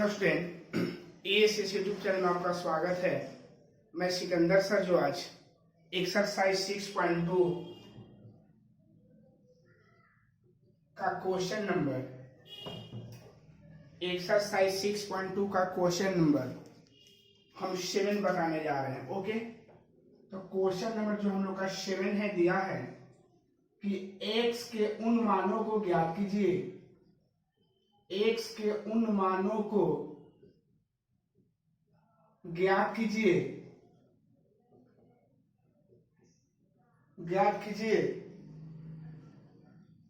Hello student, ASS YouTube channel में आपका स्वागत है। मैं सिकंदर सर जो आज एक्सरसाइज 6.2 का क्वेश्चन नंबर हम 7 बताने जा रहे हैं। ओके, तो क्वेश्चन नंबर जो हम लोग का 7 है दिया है कि x के उन मानों को ज्ञात कीजिए, x के उन मानों को ज्ञात कीजिए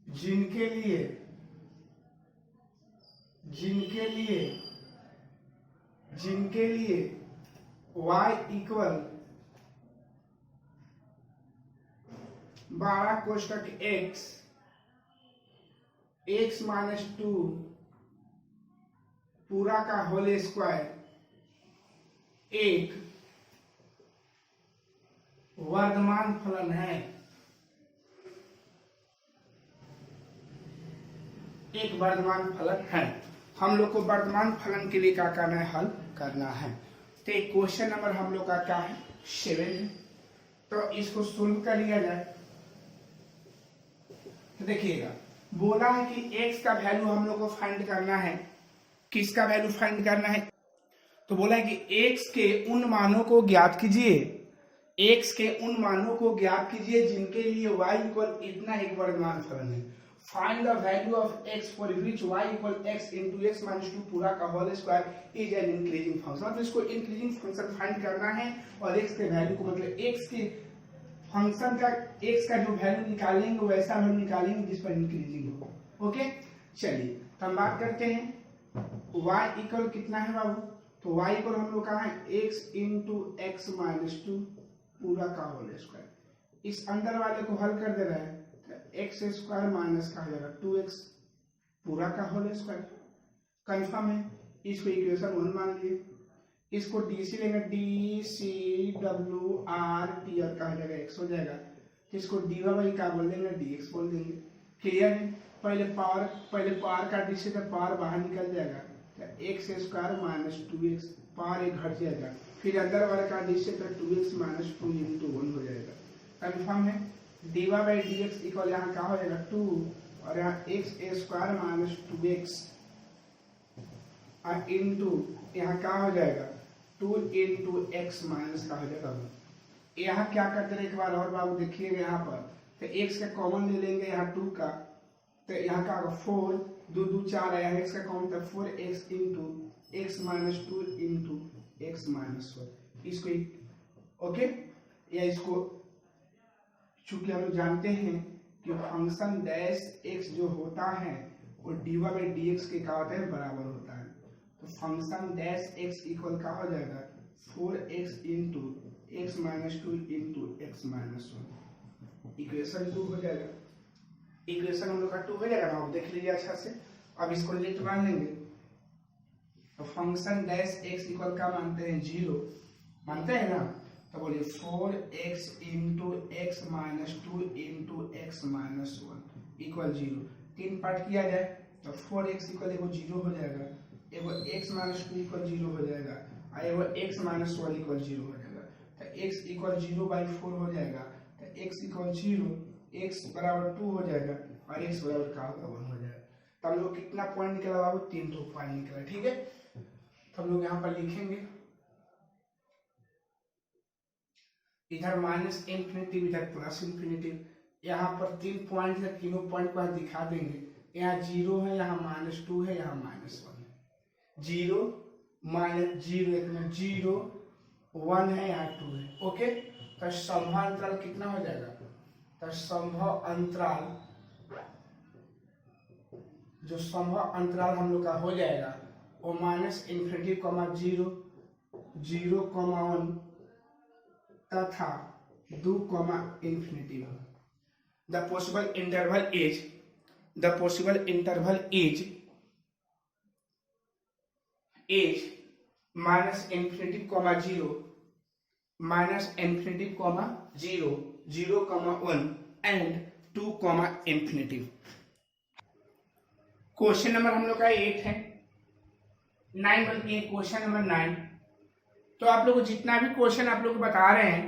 जिनके लिए y इक्वल 12 कोष्टक x माइनस 2 पूरा का होल स्क्वायर एक वर्धमान फलन है। हम लोग को वर्धमान फलन के लिए क्या करना है, हल करना है। तो एक क्वेश्चन नंबर हम लोग का क्या है, 7 है। तो इसको सोल्व कर लिया जाए। तो देखिएगा, बोला है कि x का वैल्यू हम लोग को फाइंड करना है। किसका वैल्यू फाइंड करना है? तो बोला है कि x के उन मानों को ज्ञात कीजिए, जिनके लिए y इक्वल इतना एक वर्धमान फलन है। Find the value of x for which y equal x into x minus 2 पूरा का whole square is an increasing function. मतलब इसको इंक्रीजिंग फंक्शन फाइंड करना है और x के वैल्यू को, मतलब x के फंक्शन का x का जो वैल्यू निकालेंगे वैसा वैल्यू निकालेंगे जिस पर इंक्रीजिंग हो। ओके, चलिए तो हम बात करते हैं। y इक्वल कितना है बाबू? तो y इक्वल हम लोग कहा है x इंटू एक्स माइनस 2 पूरा का होल स्क्वायर। इस अंदर वाले को हल कर दे रहा है तो एक्स स्क्वायर माइनस का हो जाएगा 2x पूरा का होल स्क्वायर। कंफर्म है, इसको इक्वेशन 1 मान लिए। इसको डीसी लेंगे, DCWRT और का हो जाएगा x हो जाएगा। तो इसको dy बाई का बोल देंगे, dx बोल देंगे। क्लियर है? पहले पावर का डी से तो पावर बाहर निकल जाएगा, तो x square minus 2x power एक घट जाएगा। फिर अंदर वाले का डी से तो 2x माइनस 2 इंटू 1 हो जाएगा। कंफर्म है? dy बाई dx इक्वल यहाँ क्या हो जाएगा 2 और यहाँ एक्स स्क्वायर माइनस 2x और इंटू यहाँ क्या हो जाएगा 2 इंटू एक्स माइनस का हो जाएगा। यहाँ क्या करते हैं एक बार और बाबू देखिएगा, यहाँ पर तो x का कॉमन ले लेंगे, यहाँ 2 का, तो यहाँ का 4 2 2 4 है, x का कॉमन था 4x into x minus 2 into x minus 1। इसको ओके, या इसको चूंकि हम लोग जानते हैं कि फंक्शन डैश x जो होता है वो dy बाई dx के क्या होता है, बराबर होता है। तो फंक्शन डैश x इक्वल क्या हो जाएगा 4x into x minus 2 into x minus 1। Equation 2 हो जाएगा। इक्वेशन हम लोग का 2 हो जाएगा ना, आप देख लीजिए अच्छा से। अब इसको लिमिट मान लेंगे तो फंक्शन डैश x इक्वल का मानते हैं 0, मानते हैं ना। तो बोलिए 4x into x minus 2 into x minus 1 equal 0। 3 part किया जाए तो 4x इक्वल एगो 0 हो जाएगा, एगो x माइनस 2 इक्वल 0 हो जाएगा और एगो x माइनस 1 इक्वल 0 हो जाएगा। तो x इक्वल 0 बाई 4 हो जाएगा। तो x इक्वल 0, x बराबर 2 हो जाएगा और x बराबर का होगा 1 हो जाएगा। तो हम लोग कितना पॉइंट निकला बाबू? 3 पॉइंट निकला। ठीक है, तो हम लोग यहाँ पर लिखेंगे इधर माइनस इंफिनिटिव, इधर प्लस इंफिनिटिव। यहाँ पर 3 पॉइंट है, तीनों पॉइंट को दिखा देंगे। यहाँ 0 है, यहाँ माइनस 2 है, यहाँ माइनस 1 है। 0 माइनस 0 1 है, यहाँ 2 है। ओके, तो संभव अंतराल कितना हो जाएगा? तो संभव अंतराल हम लोग का हो जाएगा वो माइनस इंफिनिटी 0 0 1 तथा 2 infinity. The possible interval is minus infinity 0 minus infinity 0 0 1 and 2 infinity. Question number हम लोग का 8 है। 9 बल्कि क्वेश्चन नंबर 9। तो आप लोग जितना भी क्वेश्चन आप लोग बता रहे हैं,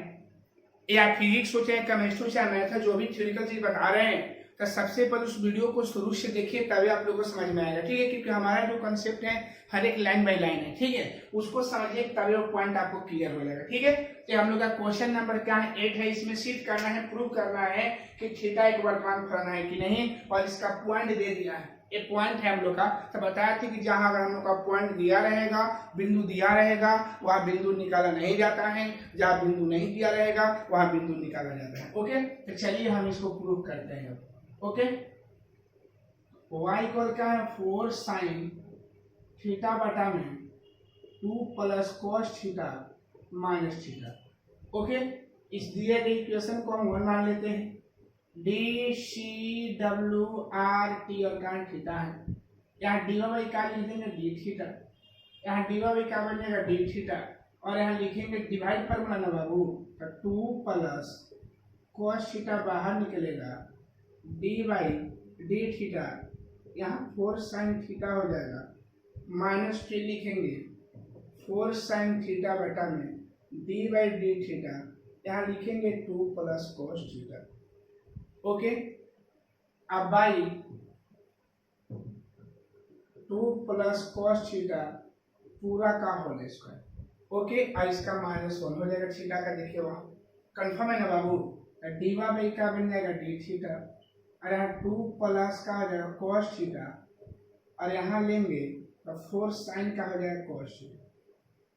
या फिजिक्स हो चाहे केमिस्ट्री चाहे मैथ है, जो भी थ्योरिकल चीज बता रहे हैं, तो सबसे पहले उस वीडियो को शुरू से देखिए, तभी आप लोगों को समझ में आएगा। ठीक है, क्योंकि हमारा जो कंसेप्ट है हर एक लाइन बाय लाइन है। ठीक है, उसको समझिए तभी वो पॉइंट आपको क्लियर हो जाएगा। ठीक है, तो हम लोग का क्वेश्चन नंबर क्या है, 8 है। इसमें सिद्ध करना है, प्रूव करना है कि थीटा एक वर्तमान फलन है कि नहीं, और इसका पॉइंट दे दिया है। ये पॉइंट है हम लोग का। तो बताया था कि जहां अगर हम लोग का पॉइंट दिया रहेगा, बिंदु दिया रहेगा, वहां बिंदु निकाला नहीं जाता है, जहां बिंदु नहीं दिया रहेगा वहां बिंदु निकाला जाता है। ओके, तो चलिए हम इसको प्रूव करते हैं। ओके, y इक्वल क्या है, 4 साइन थीटा बटा में 2 plus cos theta minus theta. Okay, इस दिए गए इक्वेशन को हम 1 मान लेते हैं। D C W R T और का थीटा है। यहाँ डी वाई का लिख देंगे डी थीटा, यहाँ डी वाई का बन जाएगा डी थीटा, और यहाँ लिखेंगे डिवाइड फॉर्मूला ना बाबू, तो 2 प्लस कॉस थीटा बाहर निकलेगा, डी बाई डी थीटा, यहाँ 4 साइन थीटा हो जाएगा, माइनस 3 लिखेंगे 4 साइन थीटा बटा में डी बाई डी थीटा, यहाँ लिखेंगे 2 प्लस कॉस थीटा। ओके, अब बाई 2 प्लस कॉस थीटा पूरा का होल स्क्वायर। ओके, और इसका -1 हो जाएगा थीटा का। देखिए वहां कंफर्म है ना बाबू, डी बाई का बन जाएगा डी थीटा, और यहाँ 2 प्लस का हो जाएगा कॉस थीटा, और यहाँ लेंगे तो 4 साइन का हो जाएगा कॉस थीटा,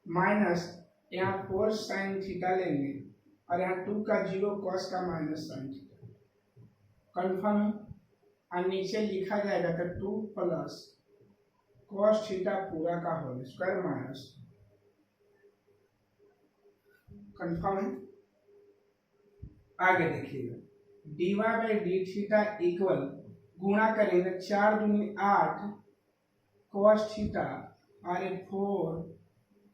माइनस यहाँ 4 साइन थीटा लेंगे, और यहाँ 2 का 0 कॉस का माइनस साइन थीटा। कंफर्म है, और नीचे लिखा जाएगा तो 2 प्लस कॉस थीटा पूरा का होल स्क्वायर माइनस। कंफर्म है। आगे देखिएगा, d y by d theta equal, गुणा करेंगे 4 दूनी 8 कॉस थीटा और 4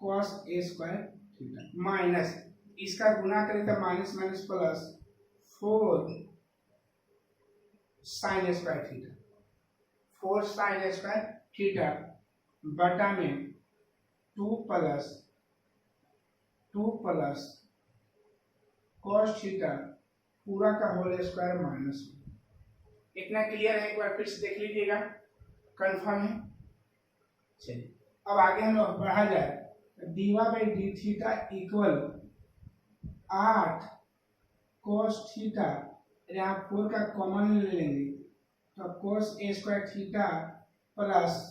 cos a square theta, minus इसका गुणा करें तो minus minus plus 4 sine square theta, 4 sine square theta बटा में 2 प्लस कॉस थीटा पूरा का होल स्क्वायर माइनस। इतना क्लियर है, एक बार फिर से देख लीजिएगा। कंफर्म है। चलिए अब आगे हम लोग बढ़ा जाए, d y by d theta equal 8 cos theta, यहाँ 4 का कॉमन ले लेंगे तो cos a square theta plus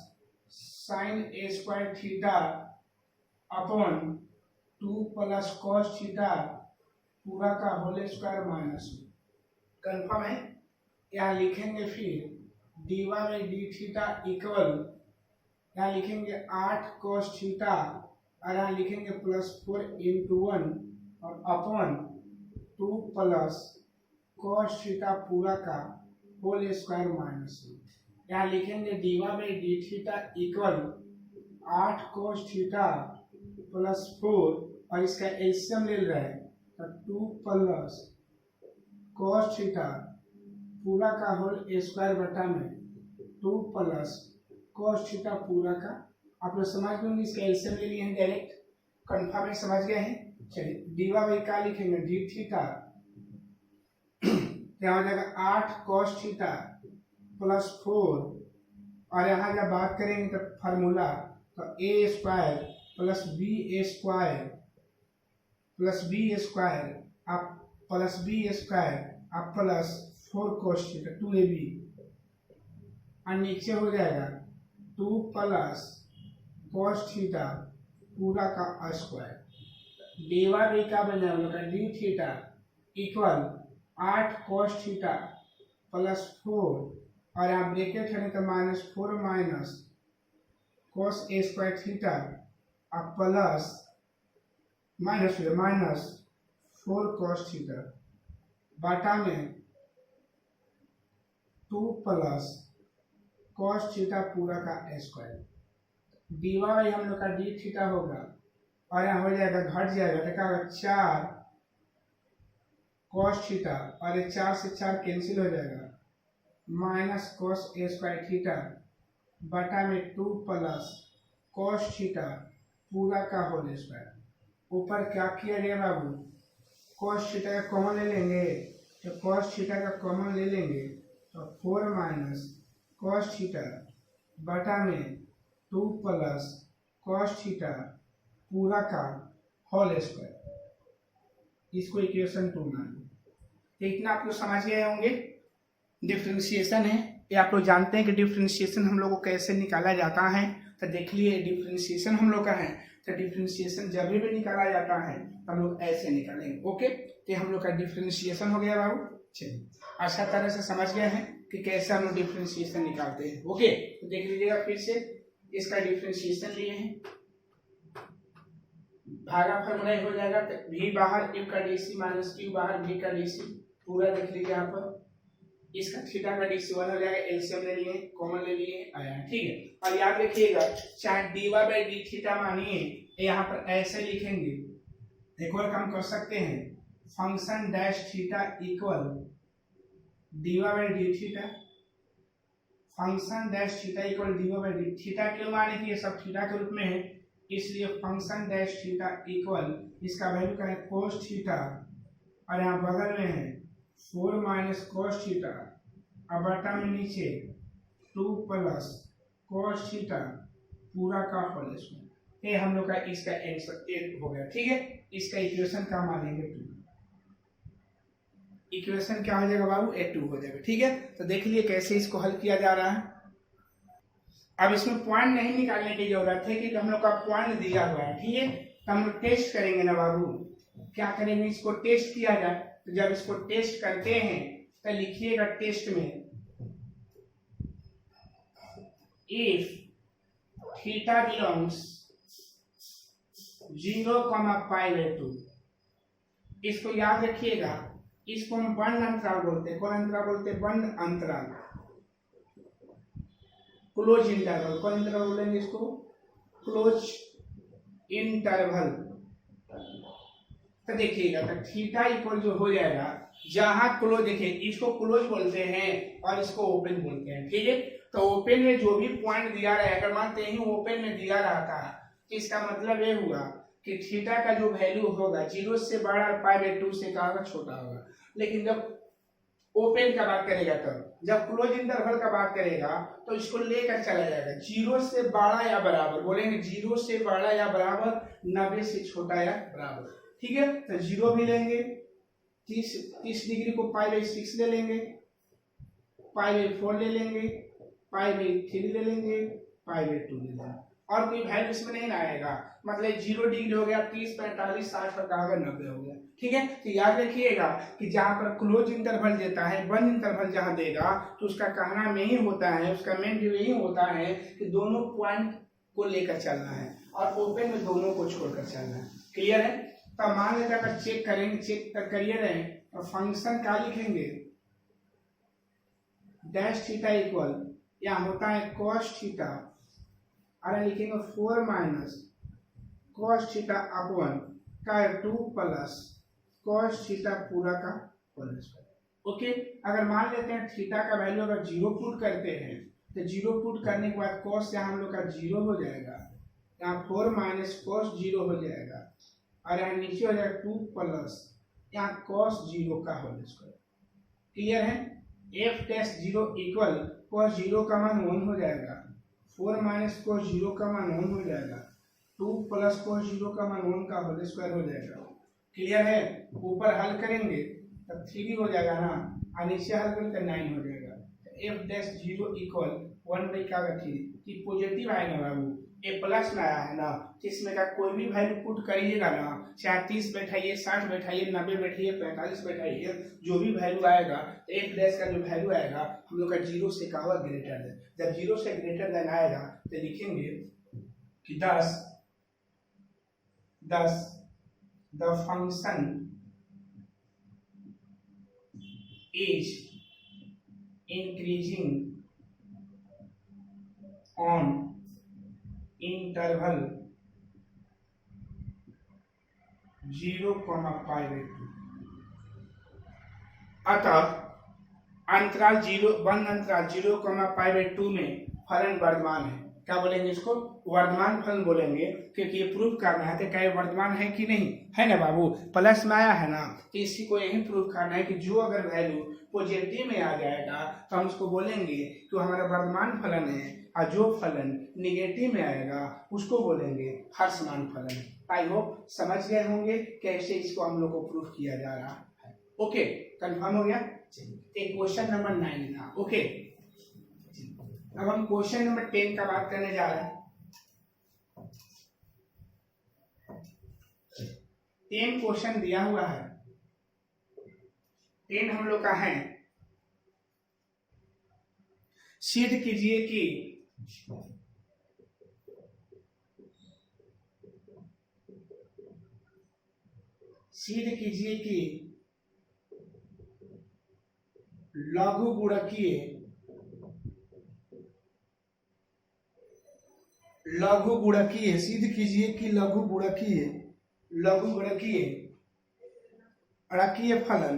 sine a square theta upon 2 plus cos theta पूरा का होल स्क्वायर माइनस। कंफर्म है। यहाँ लिखेंगे फिर d y by d theta equal, यहाँ लिखेंगे 8 कॉस थीटा, और यहाँ लिखेंगे +4 इंटू 1 और अपॉन 2 प्लस कॉस थीटा पूरा का होल स्क्वायर माइनस। यहाँ लिखेंगे d y by d theta equal 8 cos theta +4, और इसका एलसीएम ले रहे हैं तो 2 प्लस कॉस थीटा पूरा का होल स्क्वायर बटा में 2 प्लस कॉस थीटा पूरा का। आप लोग समझ गए, इसका एलसीएम ले लिए हैं डायरेक्ट। कंफर्म है, समझ गए हैं। चलिए डी वाई बाई का लिखेंगे डी थीटा, क्या हो जाएगा 8 कॉस थीटा +4, और यहाँ जब बात करेंगे तो फार्मूला तो ए स्क्वायर प्लस बी स्क्वायर आप प्लस 4 कॉस थीटा 2ab, और नीचे हो जाएगा 2 प्लस कॉस थीटा पूरा का स्क्वायर। डी वाई का बन जाएगा D theta equal 8 cos theta +4, और यहाँ ब्रैकेट है तो -4 minus cos a square theta अब प्लस माइनस 4 कॉस थीटा बटा में 2 प्लस कॉस थीटा पूरा का स्क्वायर। डी वाई हम लोग का डी थीटा होगा, और यहाँ हो जाएगा घट जाएगा तो क्या होगा 4 कॉस थीटा, और ये 4 से 4 कैंसिल हो जाएगा, minus cos a square theta बटा में 2 प्लस cos थीटा पूरा का होल स्क्वायर। ऊपर क्या किया गया बाबू, cos थीटा का कॉमन ले लेंगे, तो cos थीटा का कॉमन ले लेंगे तो 4 माइनस cos थीटा बटा में 2 प्लस cos थीटा पूरा का होल स्क्वायर, इसको इक्वेशन 2 मान लो। तो इतना आप लोग समझ गए होंगे डिफरेंशिएशन है ये। आप लोग जानते हैं कि डिफरेंशिएशन हम लोग को कैसे निकाला जाता है, तो देख लिए डिफरेंशिएशन हम लोग का है, तो डिफरेंशिएशन जब भी निकाला जाता है तो हम लोग ऐसे निकालेंगे। ओके, तो हम लोग का डिफरेंशिएशन हो गया बाबू। चलिए अच्छा तरह से समझ गए हैं कि कैसे हम लोग डिफरेंशिएशन निकालते हैं। ओके, तो देख लीजिएगा फिर से, इसका डिफरेंशिएशन लिए हैं, भागा फॉर्मूला हो जाएगा तो v बाहर f का dc माइनस q बाहर v का dc पूरा देख लीजिए यहाँ पर। इसका थीटा का dc 1 हो जाएगा, एलसीएम ले लिए, कॉमन ले लिए, आया। ठीक है, और याद रखिएगा चाहे dy बाई डी थीटा मानिए, यहाँ पर ऐसे लिखेंगे, एक और काम कर सकते हैं, function dash theta equal dy by d theta, function dash theta equal dy by d theta. क्यों माने कि ये सब थीटा के रूप में है, इसलिए फंक्शन डैश थीटा इक्वल इसका वैल्यू का है cos थीटा, और यहाँ बगल में है 4 माइनस cos थीटा, और बटा में नीचे 2 प्लस cos थीटा पूरा का होल स्क्वायर। ये हम लोग का इसका आंसर 1 हो गया। ठीक है, इसका इक्वेशन क्या मानेंगे 2, इक्वेशन क्या हो जाएगा बाबू, 2 हो जाएगा। ठीक है, तो देख लिए कैसे इसको हल किया जा रहा है। अब इसमें पॉइंट नहीं निकालने की जरूरत है क्योंकि हम लोग का पॉइंट दिया हुआ है। ठीक है, तो हम लोग टेस्ट करेंगे ना बाबू, क्या करेंगे, इसको टेस्ट किया जाए। तो जब इसको टेस्ट करते हैं तो लिखिएगा टेस्ट में इफ थीटा बिलोंग्स 0,π/2, इसको याद रखिएगा, इसको हम बंद अंतराल बोलते हैं। कौन अंतराल बोलते हैं, बंद अंतराल, क्लोज इंटरवल। कौन इंटरवल बोलेंगे इसको, क्लोज इंटरवल। तो देखिएगा तो थीटा इक्वल जो हो जाएगा, जहां क्लोज, देखिए इसको क्लोज बोलते हैं और इसको ओपन बोलते हैं। ठीक है, तो ओपन में जो भी पॉइंट दिया रहा है, अगर मानते हैं ओपन में दिया रहता है, इसका मतलब ये हुआ कि थीटा का जो वैल्यू होगा 0 से बड़ा और π/2 से क्या होगा, छोटा होगा। लेकिन जब ओपन का बात करेगा, तब जब क्लोज इंटरवल का बात करेगा तो इसको लेकर चला जाएगा 0 से बड़ा या बराबर, बोलेंगे 0 से बड़ा या बराबर, 90 से छोटा या बराबर। ठीक है, तो 0 भी लेंगे, 30 डिग्री को π/6 ले लेंगे, π/4 ले लेंगे, π/3 ले लेंगे, π/2 ले लेंगे, और कोई वैल्यू इसमें नहीं आएगा। मतलब 0 डिग्री हो गया, 30, 45, 60 और कहा 90 हो गया। ठीक है, तो याद रखिएगा कि जहां पर क्लोज इंटरवल देता है, बंद इंटरवल जहां देगा, तो उसका कहना में ही होता है, उसका मेन व्यू यही होता है कि दोनों पॉइंट को लेकर चलना है और ओपन में दोनों को छोड़कर चलना है। क्लियर है, तो मान लेते अगर चेक करेंगे, चेक करिए रहे, और फंक्शन क्या लिखेंगे, डैश थीटा इक्वल, यहाँ होता है cos थीटा, और लिखेंगे 4 माइनस cos थीटा अपॉन का 2 प्लस cos थीटा पूरा का होल स्क्वायर। ओके, अगर मान लेते हैं थीटा का वैल्यू अगर 0 पुट करते हैं, तो 0 पुट करने के बाद cos यहाँ हम लोग का 0 हो जाएगा, यहाँ 4 माइनस cos 0 हो जाएगा, और यहाँ नीचे हो जाएगा 2 प्लस यहाँ cos 0 का होल स्क्वायर। क्लियर है, f डैश 0 इक्वल cos 0 का मान 1 हो जाएगा, 4 माइनस cos 0 का मान 1 हो जाएगा, 2 प्लस cos 0 का मान 1 का होल स्क्वायर हो जाएगा। क्लियर है, ऊपर हल करेंगे तब 3 हो जाएगा ना, और नीचे हल करेंगे तो 9 हो जाएगा। f डैश 0 इक्वल 1/3, कि पॉजिटिव आएगा बाबू, ए प्लस में आया है ना, इसमें का कोई भी वैल्यू पुट करिएगा ना, चाहे 30 बैठाइए, 60 बैठाइए, 90 बैठाइए, 45 बैठाइए, जो भी वैल्यू आएगा, तो f डैश का जो वैल्यू आएगा हम लोग का 0 से क्या होगा, ग्रेटर देन। जब 0 से ग्रेटर देन आएगा तो लिखेंगे कि 10 the function is increasing on interval 0,π/2। अतः अंतराल 0, बंद अंतराल 0,π/2 में फलन वर्धमान है। क्या बोलेंगे इसको, वर्धमान फलन बोलेंगे, क्योंकि ये प्रूफ करना है तो क्या ये वर्धमान है कि नहीं है ना बाबू, प्लस में आया है ना, तो इसी को यही प्रूफ करना है कि जो अगर वैल्यू पॉजिटिव में आ जाएगा तो हम उसको बोलेंगे कि हमारा वर्धमान फलन है, और जो फलन निगेटिव में आएगा उसको बोलेंगे हर्षमान फलन। आई होप समझ गए होंगे कैसे इसको हम लोग को प्रूफ किया जा रहा है। ओके, कंफर्म हो गया। एक क्वेश्चन नंबर 9 था। ओके, अब हम क्वेश्चन नंबर 10 का बात करने जा रहे हैं। 10 क्वेश्चन दिया हुआ है। 10 हम लोग का है, सिद्ध कीजिए कि लघु गुणकीय सिद्ध कीजिए कि लघु गुणकीय गणकीय फलन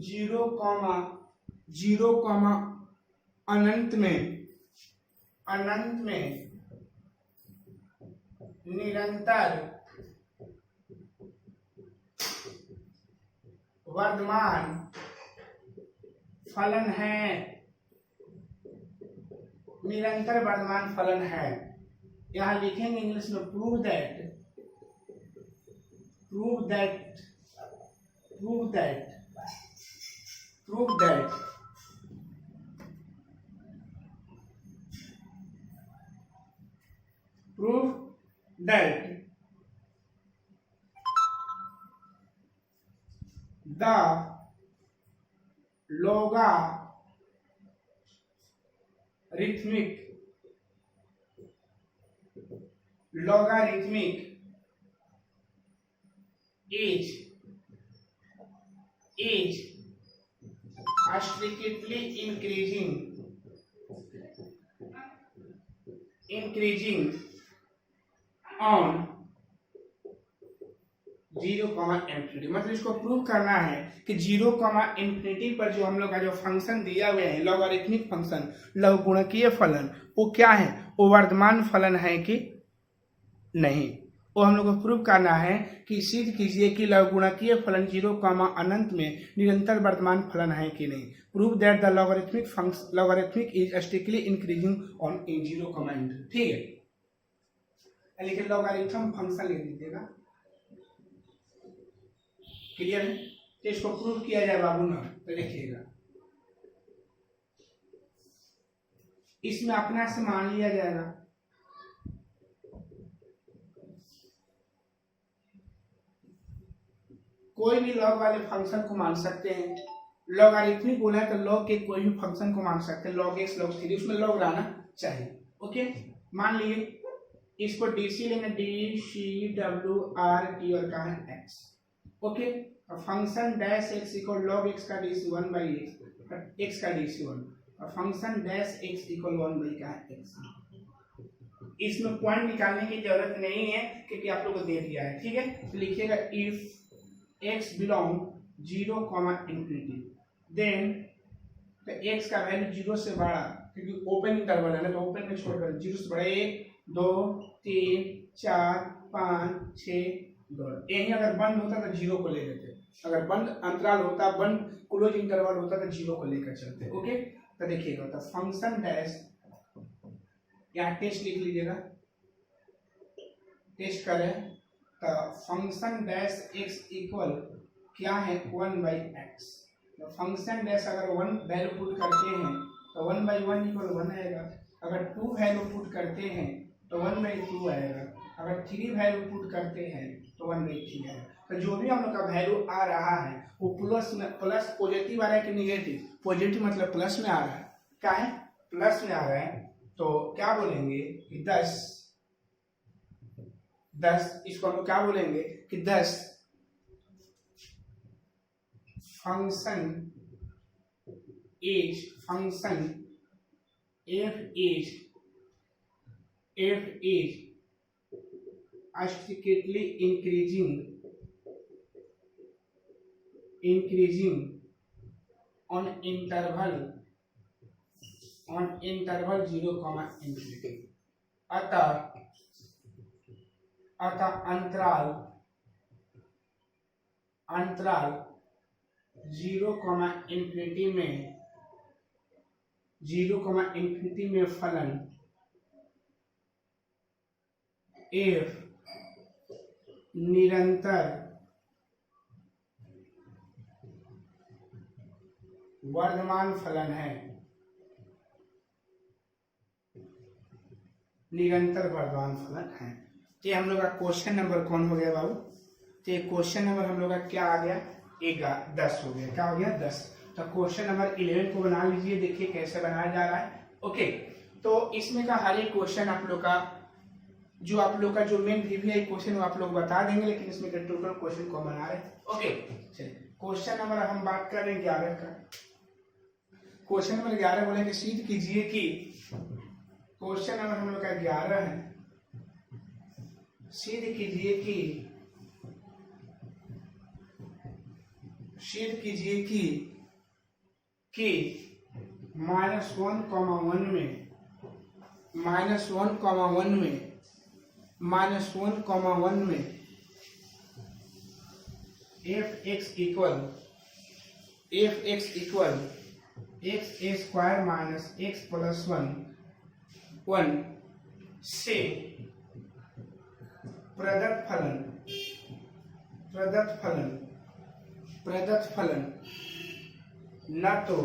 0, अनंत में निरंतर वर्धमान फलन है, निरंतर वर्धमान फलन है। यहां लिखेंगे इंग्लिश में prove that the logarithmic is strictly increasing on 0, infinity। मतलब इसको प्रूव करना है कि 0, इंफिनिटी पर जो हम लोग का जो फंक्शन दिया हुआ है लॉगरिथमिक फंक्शन, लघुगुणकीय फलन, वो क्या है, वो वर्धमान फलन है कि नहीं। वो हम लोग को प्रूव करना है कि सिद्ध कीजिए कि लघुगुणकीय फलन 0, अनंत में निरंतर वर्धमान फलन है कि नहीं। Prove that the logarithmic is strictly increasing on 0, infinity. ठीक है, लेकिन लॉगरिथम फंक्शन लिख दीजिएगा। क्लियर है? तो इसको प्रूव किया जाए बाबू ना, तो देखिएगा इसमें अपना से मान लिया जाएगा, कोई भी लॉग वाले फंक्शन को मान सकते हैं। लॉगरिथमिक बोला है तो लॉग के कोई भी फंक्शन को मान सकते हैं, log x log 3, उसमें लॉग रहना चाहिए। ओके, मान लिए इसको डीसी लेंगे, DCWRT और कहा है x। Okay, function dash x equal log x का DC 1/x, x का DC 1, और function dash x equal 1/x का x। इसमें पॉइंट निकालने की जरूरत नहीं है क्योंकि आप लोग को दे दिया है। ठीक है, तो लिखिएगा if x belong 0, infinity, then तो x का वैल्यू 0 से बड़ा, क्योंकि ओपन इंटरवल है ना, तो ओपन में छोड़कर 0 से बड़ा 1, 2, 3, 4, 5, 6, 2। यही अगर बंद होता तो 0 को ले लेते, अगर बंद अंतराल होता, बंद क्लोज इंटरवल होता तो 0 को लेकर चलते। ओके, तो देखिएगा तो फंक्शन डैश, यहाँ टेस्ट लिख लीजिएगा, टेस्ट करें तो फंक्शन डैश x इक्वल क्या है 1/x। तो फंक्शन डैश अगर 1 वैल्यू पुट करते हैं तो 1/1 इक्वल 1 आएगा, अगर 2 वैल्यू पुट करते हैं तो 1/2 आएगा, अगर 3 वैल्यू पुट करते हैं तो 1/3 आएगा। तो जो भी हम लोग का वैल्यू आ रहा है वो प्लस पॉजिटिव आ रहा है कि निगेटिव, पॉजिटिव मतलब प्लस में आ रहा है, क्या है प्लस में आ रहा है, तो क्या बोलेंगे कि 10, इसको हम लोग क्या बोलेंगे कि 10 function f is strictly increasing on interval 0, infinity. अतः अंतराल 0, इंफिनिटी में फलन f निरंतर वर्धमान फलन है। निरंतर वर्धमान फलन है। ये हम लोग का क्वेश्चन नंबर कौन हो गया बाबू? तो ये क्वेश्चन नंबर हम लोग का क्या आ गया? 10 हो गया। क्या हो गया? 10। तो क्वेश्चन नंबर 11 को बना लीजिए, देखिए कैसे बनाया जा रहा है। ओके, तो इसमें का हर एक क्वेश्चन आप लोग का जो मेन रिव्यू है क्वेश्चन वो आप लोग बता देंगे, लेकिन इसमें का टोटल क्वेश्चन को बना रहे। ओके, चलिए क्वेश्चन नंबर हम बात कर रहे हैं 11 का। क्वेश्चन नंबर 11 बोलेंगे सिद्ध कीजिए कि, क्वेश्चन नंबर हम लोग का 11 है, सिद्ध कीजिए कि -1,1 में fx equal x² minus x plus 1 से प्रदत्त फलन न तो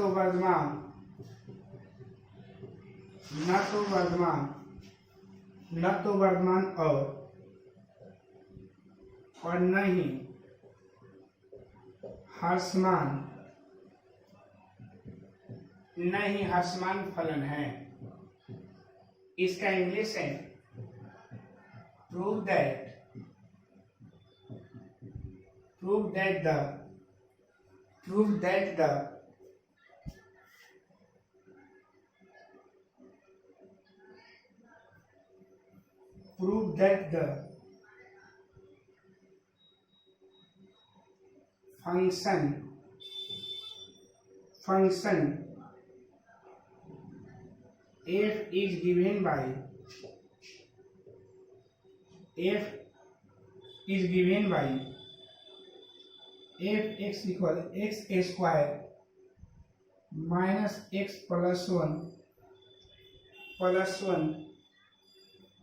वर्धमान और न ही ह्रासमान फलन है। इसका इंग्लिश है prove that the function f is given by fx equal x² minus x plus 1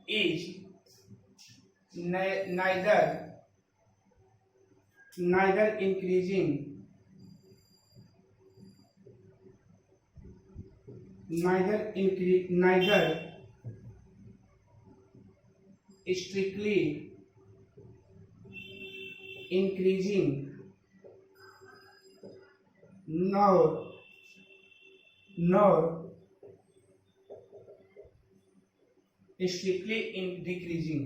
is neither increasing neither strictly increasing nor strictly decreasing।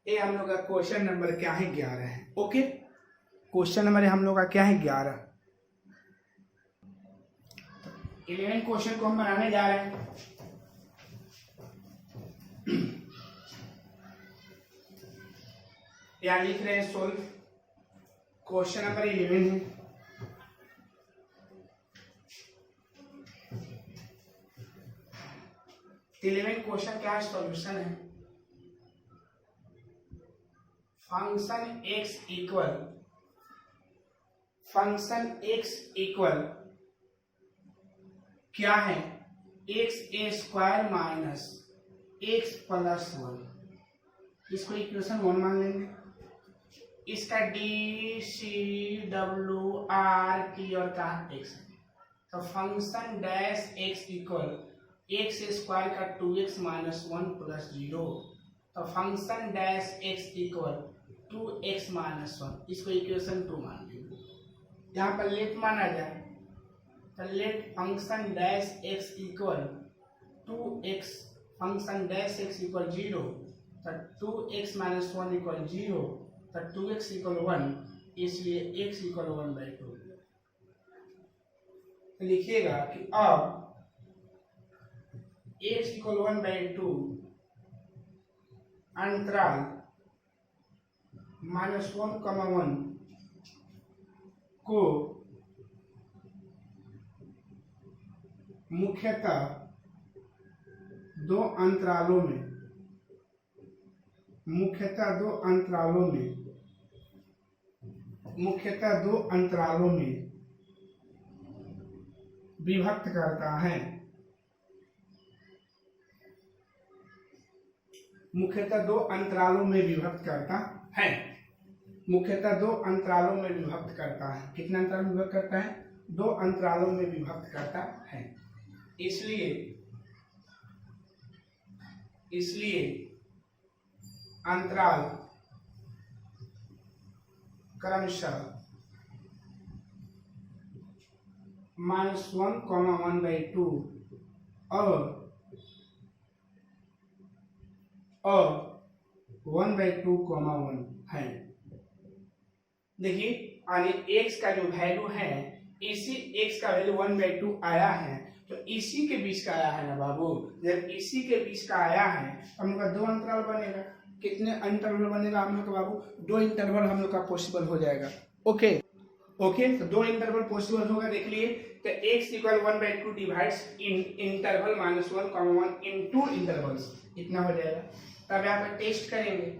ये हम लोग का क्वेश्चन नंबर क्या है? 11 है। ओके, क्वेश्चन नंबर हम लोग का क्या है? 11। 11 क्वेश्चन को हम बनाने जा रहे हैं। यहाँ लिख रहे हैं सोल्व। क्वेश्चन नंबर 11 है। क्वेश्चन क्या है? सॉल्यूशन है। फंक्शन x इक्वल क्या है? x² minus x plus 1। इसको इक्वेशन 1 मान लेंगे। इसका DCWR की और कहा x। तो function dash x equal x² का 2x माइनस 1 प्लस 0। तो function dash x equal 2x minus 1। इसको इक्वेशन 2 मान लेंगे। यहाँ पर लेट माना जाए तो let function dash x equal 2x, function dash x equal 0। तो 2x माइनस 1 इक्वल 0। तो 2x इक्वल 1, इसलिए x इक्वल 1/2। तो लिखिएगा कि अब x इक्वल 1/2 अंतराल -1, को मुख्यतः दो अंतरालों में विभक्त करता है। मुख्यतः दो अंतरालों में विभक्त करता है। कितने अंतराल में विभक्त करता है? 2 अंतरालों में विभक्त करता है। इसलिए अंतराल क्रमशः -1, 1/2 और 1/2, 1 है। देखिए x का जो वैल्यू है, इसी x का वैल्यू 1/2 आया है, तो इसी के बीच का आया है ना बाबू। जब इसी के बीच का आया है तो हम लोग का 2 अंतराल बनेगा। कितने इंटरवल बनेगा हम लोग का बाबू? 2 इंटरवल हम लोग का पॉसिबल हो जाएगा। ओके, तो 2 इंटरवल पॉसिबल होगा। देख लिए, तो x = 1/2 डिवाइड्स इंटरवल -1, 1 इन 2 इंटरवल्स, इतना हो जाएगा। तब यहाँ पर टेस्ट करेंगे।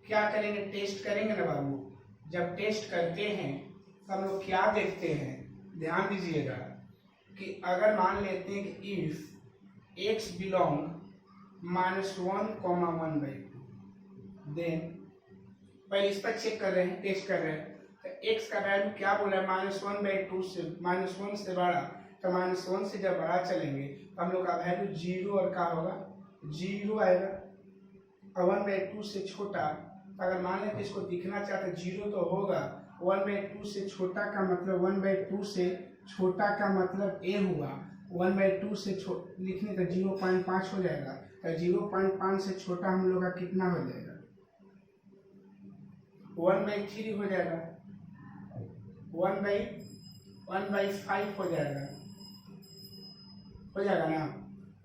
क्या करेंगे? टेस्ट करेंगे ना बाबू। जब टेस्ट करते हैं तो हम लोग क्या देखते हैं, ध्यान दीजिएगा कि अगर मान लेते हैं कि इफ x बिलोंग -1, 1/2, देन पहले इस पर चेक कर रहे हैं, टेस्ट कर रहे हैं। तो x का वैल्यू क्या बोला है? -1/2 से -1 से बड़ा, तो -1 से जब बड़ा चलेंगे तो हम लोग का वैल्यू 0 और क्या होगा? 0 आएगा। और 1/2 से छोटा, अगर मान लेते इसको दिखना चाहते 0 तो होगा। 1/2 से छोटा का मतलब 1/2 से छोटा का मतलब a हुआ। 1/2 से लिखने तो 0.5 हो जाएगा। तो 0.5 से छोटा हम लोग का कितना हो जाएगा? 1/3 हो जाएगा। 1/5 हो जाएगा ना।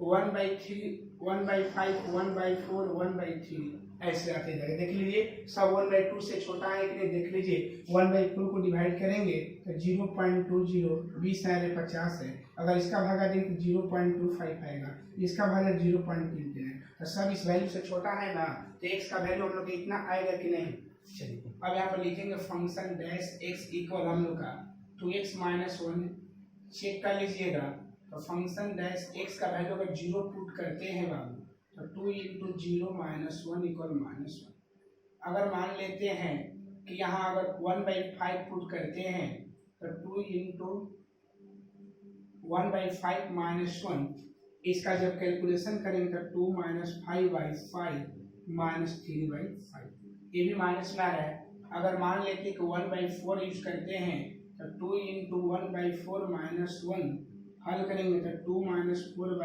1/3, 1/5, 1/4, 1/3 ऐसे आते जाएगा। देख लीजिए, सब 1/2 से छोटा है कि नहीं, देख लीजिए। 1/4 को डिवाइड करेंगे तो 0.20, 20 है 50 है। अगर इसका भागा दें तो 0.25 आएगा, इसका भागा 0.3 है। तो सब इस वैल्यू से छोटा है ना, तो x का वैल्यू हम लोग का इतना आएगा कि नहीं। चलिए अब यहाँ पर लिखेंगे फंक्शन डैश x इक्वल हम लोग का 2x - 1। चेक कर लीजिएगा, तो फंक्शन डैश x का वैल्यू अगर 0 पुट करते हैं बाबू, तो 2 × 0 - 1 = -1। अगर मान लेते हैं कि यहाँ अगर 1/5 पुट करते हैं तो 2 × 1/5 - 1, इसका जब कैलकुलेशन करेंगे तो 2 - 5/5 - 3/5, ये भी माइनस में आ रहा है। अगर मान लेते कि 1/4 यूज करते हैं तो 2 × 1/4 - 1 हल करेंगे तो 2 - 4/4 -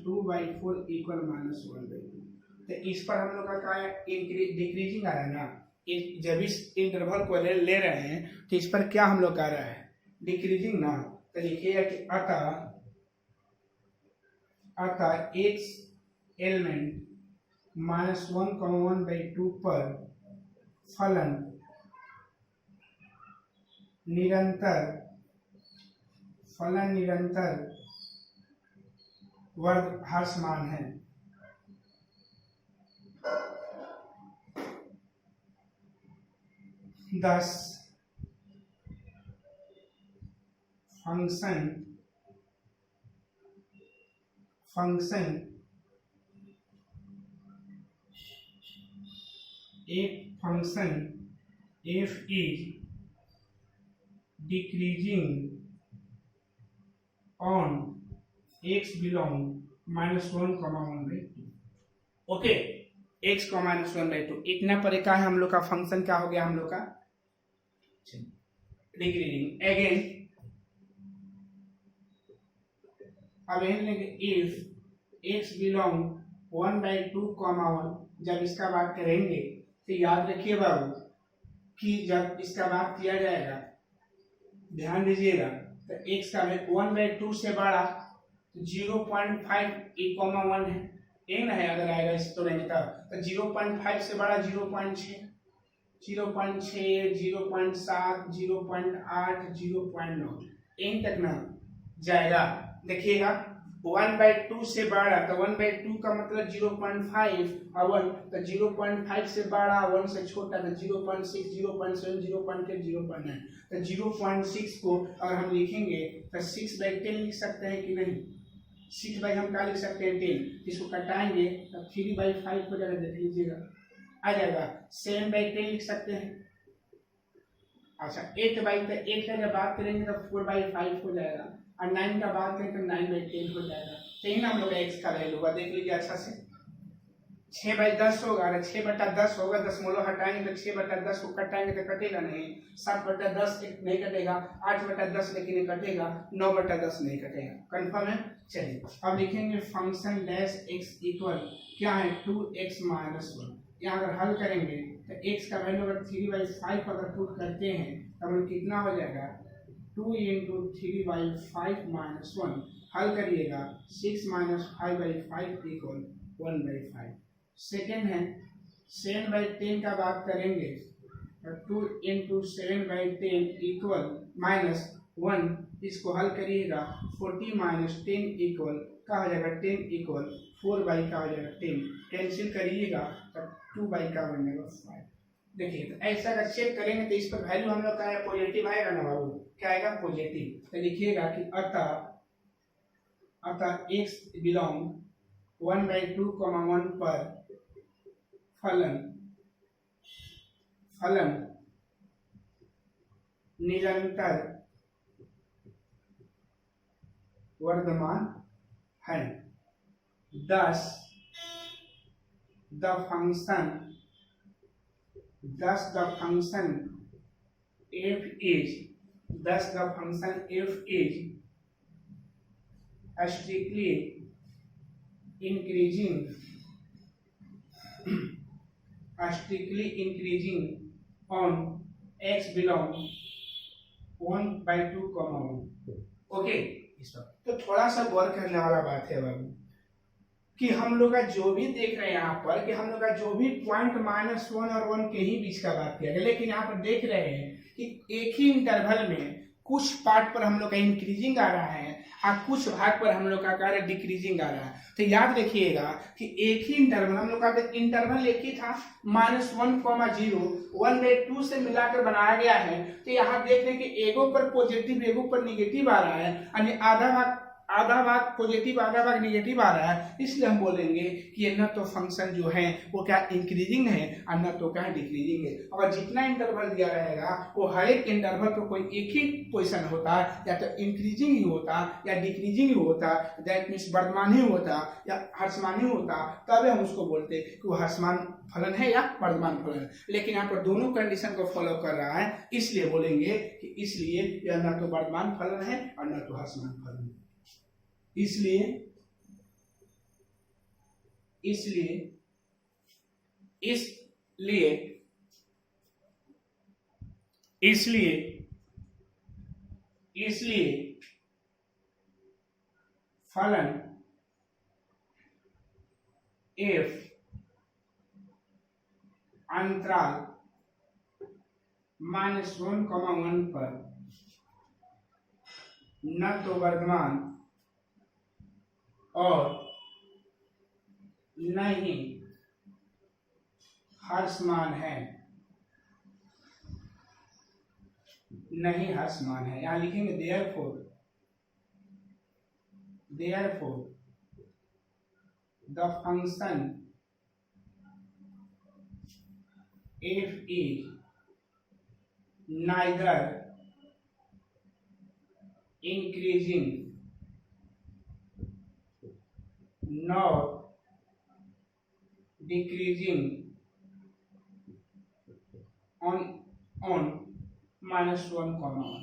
2/4 = -1/2। तो इस पर हम लोग का क्या है? डिक्रीजिंग आ रहा है ना। जब इस इंटरवल को ले रहे हैं तो इस पर क्या हम लोग का आ रहा है? डिक्रीजिंग ना। तो लिखिएगा कि अतः x एलिमेंट -1, 1/2 पर फलन निरंतर वर्ग ह्रासमान है। Thus, function f is decreasing on x belong -1, 1/2। Okay, x को -1/2 इतना पर का है हम लोग का फंक्शन क्या हो गया हम लोग का? डिक्रीजिंग। अगेन अब इफ x बिलोंग 1/2, 1, जब इसका बात करेंगे तो याद रखिए बाबू कि जब इसका बात किया जाएगा, ध्यान दीजिएगा, तो x का 1/2 से बड़ा 0.5 1 है। n है, अगर आएगा इस तो रहेंगे तब, तो 0.5 से बड़ा 0.6, 0.6, 0.7, 0.8, 0.9 n तक ना जाएगा। देखिएगा 1/2 से बड़ा, तो 1/2 का मतलब 0.5 और 1, तो 0.5 से बड़ा 1 से छोटा, तो 0.6, 0.7, 0.8, 0.9, तो 0.6 को अगर हम लिखेंगे तो 6/10 लिख सकते हैं कि नहीं? 6 बाई हम क्या लिख सकते हैं 10, इसको कटाएंगे तो 3/5 हो जाएगा, देख लीजिएगा आ जाएगा। 7/10 लिख सकते हैं। अच्छा 8 का जब बात करेंगे तो 4/5 हो जाएगा, और 9 का बात करें तो 9/10 हो जाएगा। तो इन हम लोग x का वैल्यू होगा, देख लीजिए अच्छा से। 6/10 होगा, अरे 6/10 होगा, दशमलव हटाएंगे तो 6/10 को कटाएंगे तो कटेगा नहीं, 7/10 नहीं कटेगा, 8/10 लेकिन कटेगा, 9/10 नहीं कटेगा। कंफर्म है? चलिए अब लिखेंगे फंक्शन डैश x इक्वल क्या है 2x - 1। यहाँ अगर हल करेंगे तो x का वैल्यू अगर 3/5 अगर पुट करते हैं तो हमें कितना हो जाएगा 2 × 3/5 - 1। हल करिएगा 6 - 5/5 = 1/5। सेकेंड है 7/10 का बात करेंगे तो 2 × 7/10 = -1। इसको हल करिएगा 40 - 10 क्या हो जाएगा 10 = 4 बाई का हो जाएगा 10, कैंसिल करिएगा तो 2 बाई का बन जाएगा 5। देखिए तो ऐसा अगर चेक करेंगे तो इस पर वैल्यू हम लोग का है पॉजिटिव आएगा ना बाबू, क्या आएगा पॉजिटिव। तो लिखिएगा कि अतः x बिलोंग 1/2, 1 पर फलन निरंतर वर्धमान है। thus the function f is strictly increasing on x belong 1/2, 1। Okay, इस पर तो थोड़ा सा गौर करने वाला बात है बाबू कि हम लोग का जो भी देख रहे हैं यहाँ पर कि हम लोग का जो भी पॉइंट -1 और 1 के ही बीच का बात किया गया, लेकिन यहाँ पर देख रहे हैं कि एक ही इंटरवल में कुछ पार्ट पर हम लोग का इंक्रीजिंग आ रहा है और कुछ भाग पर हम लोग का कार्य डिक्रीजिंग आ रहा है। तो याद रखिएगा कि एक ही इंटरवल हम लोग का इंटरवल एक ही था -1,0 1/2 से मिलाकर बनाया गया है। तो यहाँ देख रहे हैं कि एगो पर पॉजिटिव एगो पर निगेटिव आ रहा है, यानी आधा भाग पॉजिटिव आधा भाग निगेटिव आ रहा है, इसलिए हम बोलेंगे कि न तो फंक्शन जो है वो क्या इंक्रीजिंग है और न तो क्या डिक्रीजिंग है। अगर जितना इंटरवल दिया रहेगा वो हर एक इंटरवल पर कोई एक ही पोजीशन होता, या तो इंक्रीजिंग ही होता या डिक्रीजिंग ही होता, दैट मीन्स वर्धमान ही होता या ह्रासमान ही होता, तब हम उसको बोलते कि वो ह्रासमान फलन है या वर्धमान फलन है। लेकिन यहाँ पर दोनों कंडीशन को फॉलो कर रहा है, इसलिए बोलेंगे कि इसलिए यह न तो वर्धमान फलन है और न तो ह्रासमान फलन है। इसलिए फलन f अंतराल -1,1 पर न तो वर्धमान और न ही ह्रासमान है, यहाँ लिखेंगे therefore the function f is neither increasing nor decreasing on -1,1।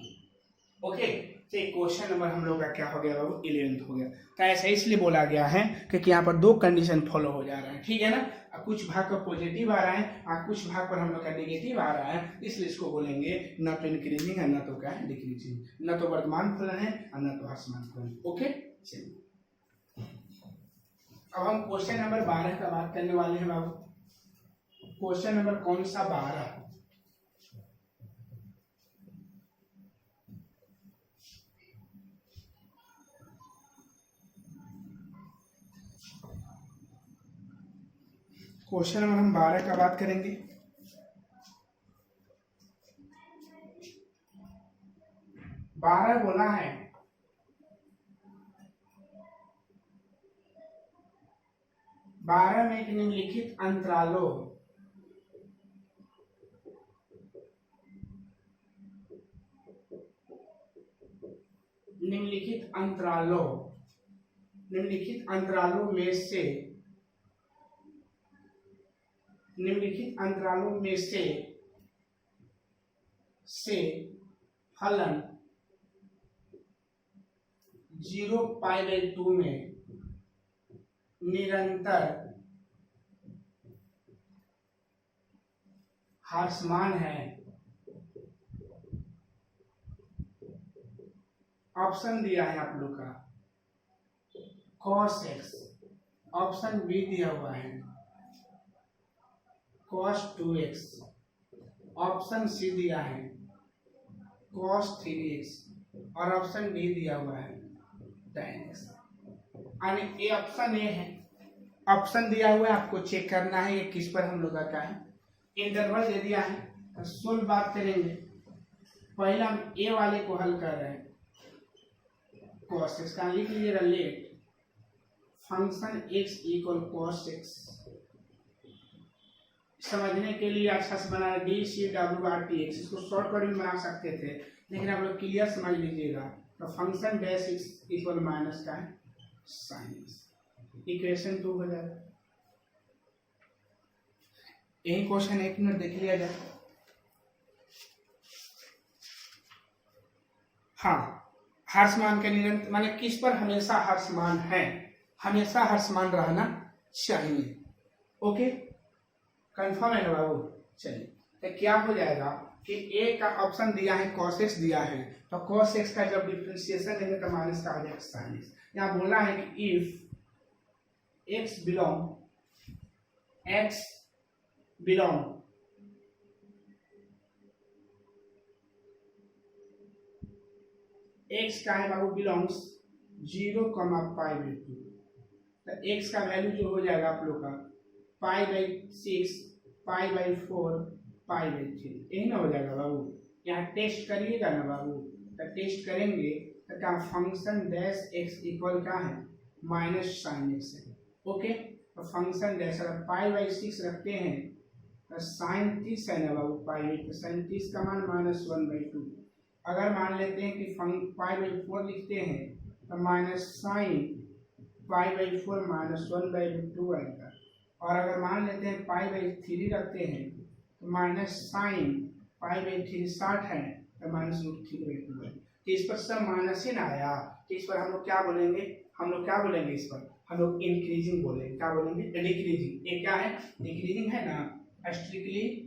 Okay, तो क्वेश्चन नंबर हम लोग का क्या हो गया बाबू 11th हो गया। तो ऐसा इसलिए बोला गया है क्योंकि यहाँ पर दो कंडीशन फॉलो हो जा रहा है, ठीक है ना। कुछ भाग पर पॉजिटिव आ रहा है और कुछ भाग पर हम लोग का नेगेटिव आ रहा है, इसलिए इसको बोलेंगे न तो इंक्रीजिंग है न तो क्या है डिक्रीजिंग, न तो वर्धमान फलन है और न तो ह्रासमान फलन। ओके चलिए अब हम क्वेश्चन नंबर 12 का बात करने वाले हैं बाबू। क्वेश्चन नंबर कौन सा? 12। क्वेश्चन नंबर हम 12 का बात करेंगे। बारह बोला है 12 में एक निम्नलिखित अंतरालों निम्नलिखित अंतरालों में से फलन 0π/2 में निरंतर ह्रासमान है। ऑप्शन दिया है आप लोग का cos x, ऑप्शन बी दिया हुआ है cos 2x, ऑप्शन सी दिया है cos 3x और ऑप्शन डी दिया हुआ है tan x। यानी ये ऑप्शन ए है। ऑप्शन दिया हुआ है, आपको चेक करना है ये किस पर हम लोग का क्या है। इंटरवल दे दिया है तो सोल्व बात करेंगे। पहले हम ए वाले को हल कर रहे हैं। cos x का लिख लीजिएगा let function x equal cos x। समझने के लिए अच्छा से बना DCWRTX, इसको शॉर्टकट भी बना सकते थे लेकिन आप लोग क्लियर समझ लीजिएगा। तो function dash x equal minus का है साइन x, इक्वेशन 2 हो जाएगा। यही क्वेश्चन 1 मिनट देख लिया जाए। हाँ, ह्रासमान के निरंतर माने किस पर हमेशा ह्रासमान है, हमेशा ह्रासमान रहना चाहिए। ओके, कंफर्म है ना बाबू? चलिए, तो क्या हो जाएगा कि ए का ऑप्शन दिया है cos x दिया है, तो cos x का जब डिफरेंशिएशन लेंगे तो माइनस का आ जाएगा sin x। यहाँ बोला है कि इफ x बिलोंग x का है बाबू बिलोंग्स 0,π/2, तो x का वैल्यू जो हो जाएगा आप लोग का π/6, π/4, π/3, यही ना हो जाएगा बाबू। यहाँ टेस्ट करिएगा ना बाबू, तो टेस्ट करेंगे तो क्या फंक्शन डैश x इक्वल क्या है माइनस साइन x है। ओके, तो फंक्शन डैश अगर π/6 रखते हैं तो साइन 30 है ना बाबू, तो साइन 30 का मान -1/2। अगर मान लेते हैं कि π/4 लिखते हैं तो माइनस साइन π/4 -1/2 आएगा। और अगर मान लेते हैं π/3 रखते हैं तो माइनस साइन π/3 60 है तो -√3/2 है। तो इस पर सब माइनस ही ना आया, तो इस पर हम लोग क्या बोलेंगे, इस पर हम लोग इंक्रीजिंग बोलेंगे। क्या बोलेंगे? डिक्रीजिंग। ये क्या है? डिक्रीजिंग है ना, स्ट्रिक्टली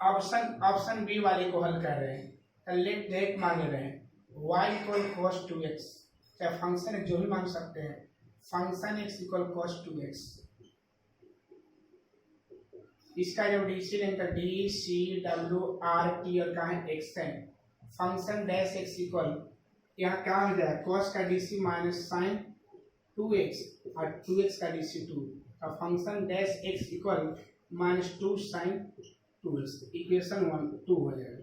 ऑप्शन बी वाले को हल कर रहे हैं। तो लेट देख मांग रहे हैं y इक्वल cos 2x, चाहे फंक्शन जो भी मान सकते हैं, function x equal cos 2x। इसका जब DC लेंगे तो DCWRT और कहा है x है। फंक्शन डैश x इक्वल यहाँ क्या हो जाएगा cos का DC माइनस साइन 2x और 2x का DC 2, और function dash x equal -2 sine 2x, equation 2 हो जाएगा।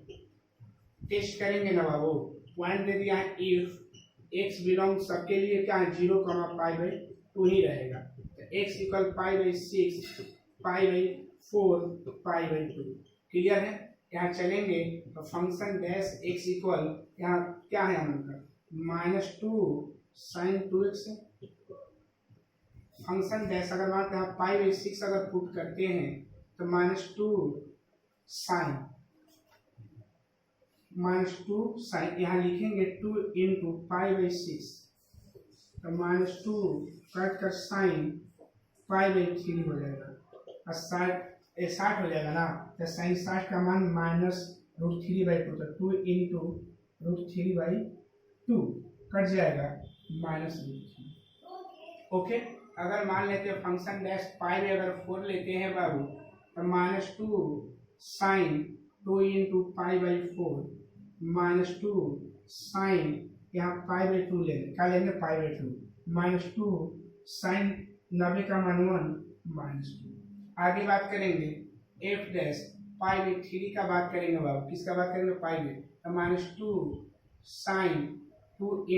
टेस्ट करेंगे ना बाबू, पॉइंट दे दिया है इफ x बिलोंग सबके लिए क्या है 0,π/2 ही रहेगा। तो x इक्वल π/6, π/4, π/2। क्लियर है? यहाँ चलेंगे तो फंक्शन डैश x इक्वल यहाँ क्या है हम लोग का -2 साइन 2x है। फंक्शन डैश अगर मानते हैं π/6 अगर पुट करते हैं तो -2 साइन यहाँ लिखेंगे 2 इंटू π/6 तो -2 कट कर साइन π/3 हो जाएगा और 60 हो जाएगा ना, तो साइन 60 का मान -√3/2, तो 2 इंटू √3/2 कट जाएगा -√3। ओके, अगर मान लेते हैं फंक्शन डैश पाई में अगर 4 लेते हैं बाबू तो -2 sin 2 × π/4 -2 sin यहाँ π/2 लेंगे, क्या लेंगे π/2 -2 sin 90 का मान 1 -2। आगे बात करेंगे f डैश π/3 का बात करेंगे बाबू, किसका बात करेंगे π/, तो -2 sin 2 ×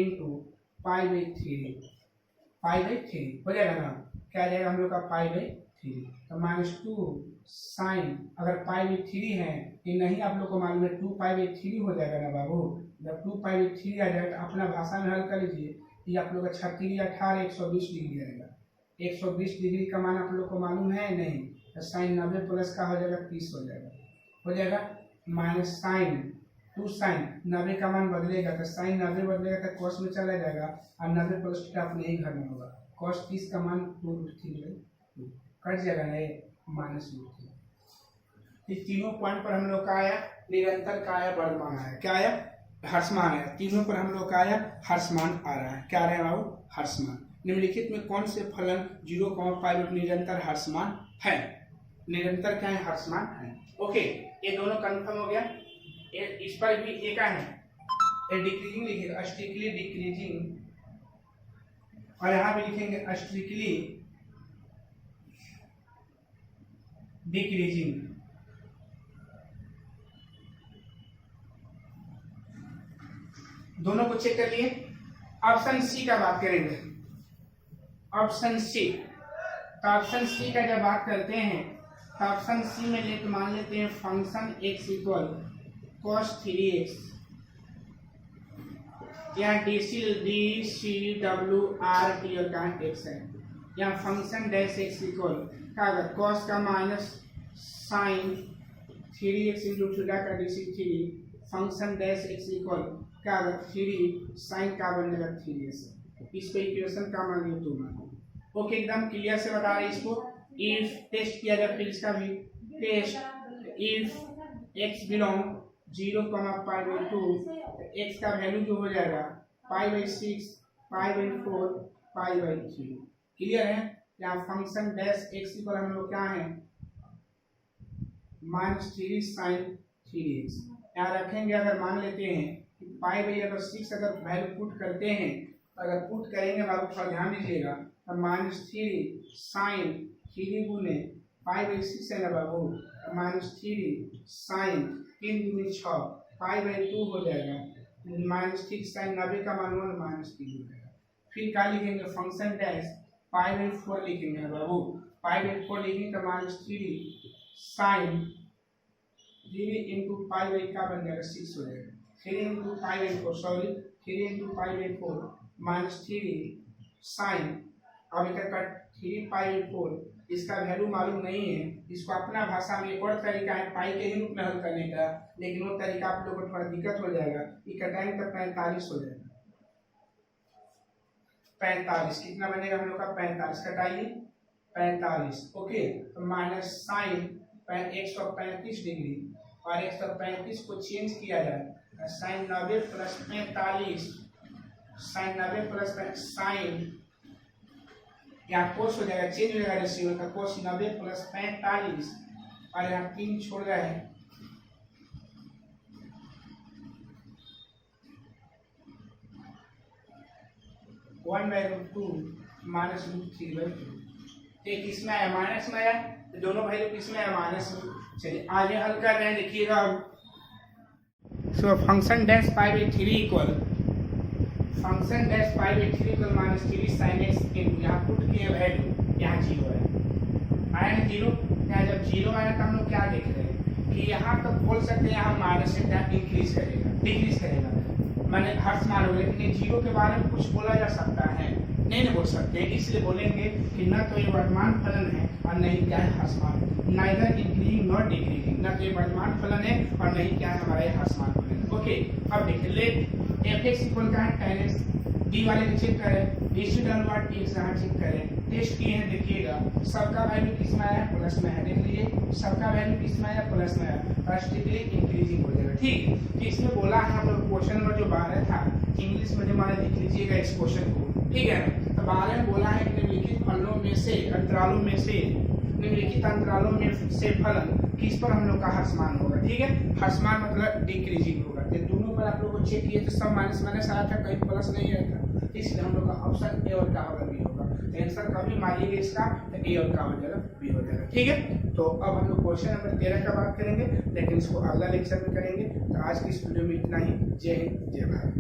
π/3 हो जाएगा ना, क्या आ जाएगा हम लोग का π/3, तो -2 sin अगर π/3 है ये नहीं आप लोग को मालूम है 2π/3 हो जाएगा ना बाबू। जब 2π/3 आ जाएगा तो अपना भाषा में हल कर लीजिए, ये आप लोग का 36 18 120 डिग्री आएगा। 120 डिग्री का मान आप लोग को मालूम है नहीं, तो साइन 90 प्लस का हो जाएगा 30 हो जाएगा माइनस साइन 2 साइन 90 का मान बदलेगा तो साइन 90 बदलेगा तो कॉस में चला जाएगा और 90 प्लस थीटा अपने ही घर में होगा। कॉस 30 का मान 2√3/2 कट जाएगा ना ये -√3। इस तीनों पॉइंट पर हम लोग का आया निरंतर का आया वर्धमान आया, क्या आया हर्षमान आया। तीनों पर हम लोग का आया हर्षमान आ रहा है, क्या आ रहा है बाबू हर्षमान। निम्नलिखित में कौन से फलन 0,5 निरंतर हर्षमान है, निरंतर क्या है हर्षमान है। ओके, ये दोनों कंफर्म हो गया। इस पर भी एक है डिक्रीजिंग लिखेगा स्ट्रिक्टली डिक्रीजिंग, और यहाँ भी लिखेंगे स्ट्रिक्टली डिक्रीजिंग। दोनों को चेक कर लिए। ऑप्शन सी का बात करेंगे, ऑप्शन सी। तो ऑप्शन सी का जब बात करते हैं तो ऑप्शन सी में मान लेते हैं function x equal cos 3x, यहाँ DCWRT और कहाँ x है, यहाँ फंक्शन डैश x इक्वल क्या होगा cos का minus sign 3x into theta का DC3 function dash x equal क्या होगा 3 साइन का बनेगा 3x। इस पे इक्वेशन का मान लिया 2 मान। ओके, एकदम क्लियर से बता रहे इसको। इफ टेस्ट किया जाए फिर इसका भी test, if x belong 0,π/2 x का वैल्यू जो हो जाएगा π/6 π/4 π/3। क्लियर है। यहाँ फंक्शन डैश x इक्वल हम लोग क्या है -3 sin 3x यहाँ रखेंगे। अगर मान लेते हैं कि π/6 अगर वैल्यू पुट करते हैं, अगर पुट करेंगे बाबू थोड़ा ध्यान दीजिएगा, तो -3 sin 3 गुने π/6 है ना बाबू, -3 sin 3 गुने 6 π/2 हो जाएगा, -6 sin 90 का मान 1 -3 हो जाएगा। फिर क्या लिखेंगे फंक्शन डैश π/4 लिखेंगे बाबू, π/4 लिखेंगे तो -3 sin 3 इंटू π/, का बन जाएगा 6 हो जाएगा, 3 इंटू π/4 सॉरी 3 इंटू π/4 -3 sin, अब इधर का 3π/4 इसका वैल्यू मालूम नहीं है, इसको अपना भाषा में एक और तरीका है पाई के ही रूप में हल करने का, लेकिन वो तरीका आप लोगों को थोड़ा दिक्कत हो जाएगा। ये कटाएंगे तो 45 हो जाएगा, 45 कितना बनेगा हम लोग का 45, कटाइए 45। ओके, तो माइनस साइन 135 डिग्री और 135 को चेंज किया जाए sine 90 plus 45 sine 90 plus sine यहाँ कोस हो जाएगा, चेंज हो जाएगा रेशियो का, कोस 90 प्लस 45 और यहाँ 3 छोड़ रहे हैं, (1/√2 -√3/2। एक इसमें आया माइनस में आया, तो दोनों वैल्यू किसमें आया माइनस में। चलिए आगे हल कर रहे हैं, देखिएगा अब। So function dash π/3 equal function dash π/3 equal -3 sin x इन यहाँ पुट किए वैल्यू यहाँ 0 है, आया ना 0। यहाँ जब 0 आया तो हम लोग क्या देख रहे हैं कि यहाँ तो बोल सकते हैं यहाँ माइनस से क्या इंक्रीज करेगा डिक्रीज करेगा, मैंने हर्षमान हो, लेकिन ये 0 के बारे में कुछ बोला जा सकता है नहीं बोल सकते, इसलिए बोलेंगे कि न तो ये वर्तमान फलन है और नहीं क्या है हर्षमान, नाइदर इंक्रीजिंग नॉट डिक्रीजिंग, न तो ये वर्तमान फलन है और नहीं क्या है हमारा ये हर्षमान फलन। ओके, अब देखिए लेट fx इक्वल का है tan x डी वाले को चेक करें, डिजिटल वर्ड एक यहाँ चेक करें, टेस्ट किए हैं देखिएगा, सबका वैल्यू किस में आया, प्लस में है, देख लीजिए सबका वैल्यू किस में आया, प्लस में आया, ड्रास्टिकली इंक्रीजिंग हो जाएगा। ठीक है, तो इसमें बोला है हम लोग क्वेश्चन नंबर जो 12 था इंग्लिश में जमा लिख लीजिएगा इस क्वेश्चन को, ठीक है ना। तो 12 में बोला है कि निम्नलिखित फलों में से अंतरालों में से निम्नलिखित अंतरालों में से फलन किस पर हम लोग का ह्रासमान होगा, ठीक है, ह्रासमान मतलब डिक्रीजिंग होगा। तो दोनों पर आप लोग को चेक किए तो सब माइनस माइनस आया था, कहीं प्लस नहीं आया था, इसलिए हम लोग का ऑप्शन ए और का होगा बी होगा। तो आंसर कभी मारिएगा इसका तो ए और का हो जाएगा बी हो जाएगा, ठीक है। तो अब हम लोग क्वेश्चन नंबर 13 का बात करेंगे, लेकिन इसको अगला लेक्चर में करेंगे। तो आज की इस वीडियो में इतना ही। जय हिंद, जय भारत।